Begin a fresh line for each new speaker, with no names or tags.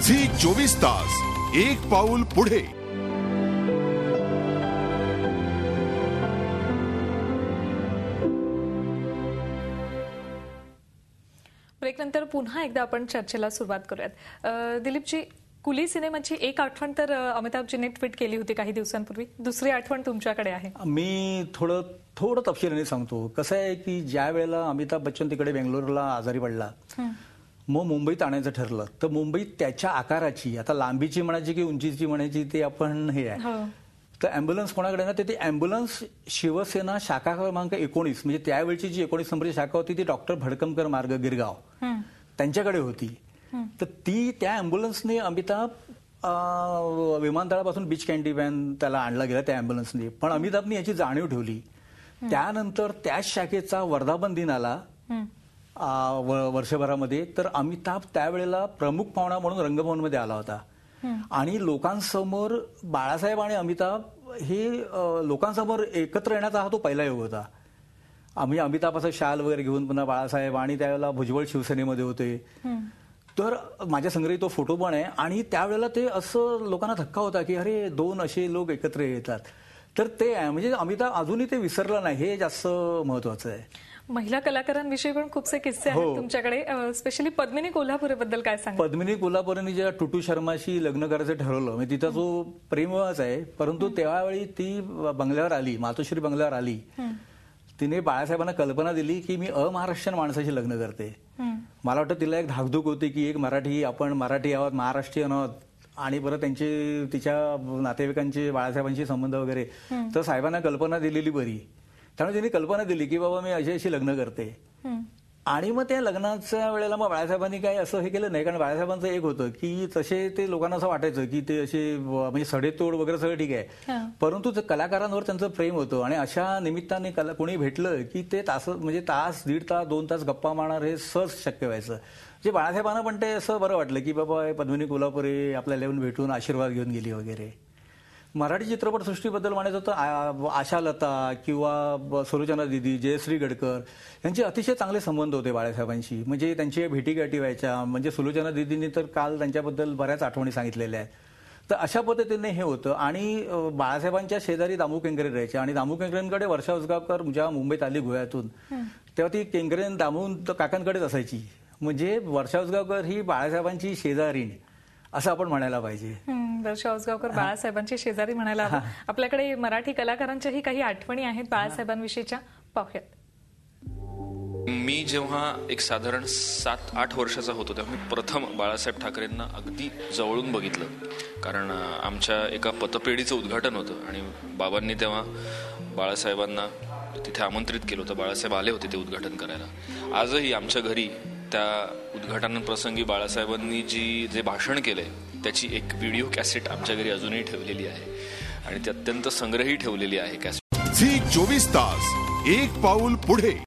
Zee 24 तास एक पाऊल पुढे.
ब्रेकनंतर पुन्हा एकदा आपण चर्चेला सुरुवात करूयात. दिलीपजी, कुली सिनेमाची एक आठवण तर अमिताभजीने ट्विट केली होती काही दिवसांपूर्वी. दुसरी आठवण तुमच्याकडे आहे.
मी थोडं तपशिलाने सांगतो. कसं आहे की ज्या वेळेला अमिताभ बच्चन तिकडे बेंगलोरला आजारी पडला, मग मुंबईत आणायचं ठरलं, तर मुंबईत त्याच्या आकाराची, आता लांबीची म्हणायची की उंचीची म्हणायची ते आपण हे आहे, तर अँब्युलन्स कोणाकडे ना, ते अँब्युलन्स शिवसेना शाखा क्रमांक 19 म्हणजे त्यावेळची जी 19 नंबरची शाखा होती ती डॉक्टर भडकमकर मार्ग गिरगाव त्यांच्याकडे होती. तर त्या अँब्युलन्सने अमिताभ विमानतळापासून बीच कॅन्डी व्हॅन त्याला आणला गेला त्या अँब्युलन्सने. पण अमिताभने याची जाणीव ठेवली. त्यानंतर त्याच शाखेचा वर्धापन दिन आला वर्षभरामध्ये, तर अमिताभ त्यावेळेला प्रमुख पाहुणा म्हणून रंगभवनमध्ये आला होता. आणि लोकांसमोर बाळासाहेब आणि अमिताभ हे लोकांसमोर एकत्र येण्याचा हा तो पहिला योग होता. आम्ही अमिताभ असं शाल वगैरे घेऊन, पुन्हा बाळासाहेब, आणि त्यावेळेला भुजबळ शिवसेनेमध्ये होते. तर माझ्या संग्रही तो फोटो पण आहे. आणि त्यावेळेला ते असं लोकांना धक्का होता की अरे दोन असे लोक एकत्र येतात. तर ते म्हणजे अमिताभ अजूनही ते विसरला नाही, हे जास्त महत्वाचं आहे.
महिला कलाकारांविषयी पण खूपसे किस्से आहेत तुमच्याकडे. स्पेशली पद्मिनी कोल्हापुरे बद्दल काय सांगा?
पद्मिनी कोल्हापुरेने ज्या टुटू शर्माशी लग्न करायचं ठरवलं, म्हणजे तिचा जो प्रेमविवाह आहे, परंतु त्यावेळी ती बंगल्यावर आली, मातोश्री बंगल्यावर आली. तिने बाळासाहेबांना कल्पना दिली की मी अमहाराष्ट्रीयन माणसाशी लग्न करते. मला वाटतं तिला एक धाकधूक होती की एक आपण मराठी आहोत, महाराष्ट्रीयन आहोत, आणि परत तिच्या नातेवाईकांचे बाळासाहेबांशी संबंध वगैरे. तर साहेबांना कल्पना दिलेली बरी. त्यामुळे तिने कल्पना दिली की बाबा मी अशी लग्न करते. आणि मग त्या लग्नाच्या वेळेला मग बाळासाहेबांनी काय असं हे केलं नाही, कारण बाळासाहेबांचं एक होतं की तसे ते लोकांना असं वाटायचं की ते असे म्हणजे सडेतोड वगैरे सगळं ठीक आहे, परंतु कलाकारांवर त्यांचं प्रेम होतं. आणि अशा निमित्ताने कोणी भेटलं की ते तास, दीड तास, 2 तास गप्पा मारणार हे सहज शक्य व्हायचं. जे बाळासाहेबांना पण ते असं बरं वाटलं की बाबा पद्मिनी कोल्हापुरे आपल्याला येऊन भेटून आशीर्वाद घेऊन गेली वगैरे. मराठी चित्रपटसृष्टीबद्दल म्हणायचं तर आशालता किंवा सुलोचना दिदी, जयश्री गडकर यांचे अतिशय चांगले संबंध होते बाळासाहेबांशी. म्हणजे त्यांची भेटीगाठी व्हायच्या. म्हणजे सुलोचना दिदींनी तर काल त्यांच्याबद्दल बऱ्याच आठवणी सांगितलेल्या आहेत. तर अशा पद्धतीने हे होतं. आणि बाळासाहेबांच्या शेजारी दामू केंकरे राहायचे, आणि दामू केंकरेंकडे वर्षा उसगावकर जेव्हा मुंबईत आली गोव्यातून, तेव्हा ती केंकरे दामू काकांकडेच असायची. म्हणजे वर्षा उसगावकर ही बाळासाहेबांची शेजारीण असं आपण म्हणायला पाहिजे.
वर्षा उसगावकर बाळासाहेबांची शेजारी म्हणायला हवं. आपल्याकडे मराठी कलाकारांच्याही काही आठवणी आहेत बाळासाहेबांविषयीच्या, पाहूयात.
मी जेव्हा एक साधारण 7-8 वर्षाचा होतो तेव्हा मी प्रथम बाळासाहेब ठाकरेंना अगदी जवळून बघितलं. कारण आमच्या एका पतपेढीचं उद्घाटन होतं आणि बाबांनी तेव्हा बाळासाहेबांना तिथे आमंत्रित केलं होतं. बाळासाहेब आले होते ते उद्घाटन करायला. आजही आमच्या घरी त्या उद्घाटनाप्रसंगी बाळासाहेबांनी जे भाषण केलंय त्याची एक व्हिडिओ कॅसेट आमच्या घरी अजूनही ठेवलेली आहे, आणि ती अत्यंत संग्रही ठेवलेली आहे कॅसेट.
झी 24 तास एक पाऊल पुढे.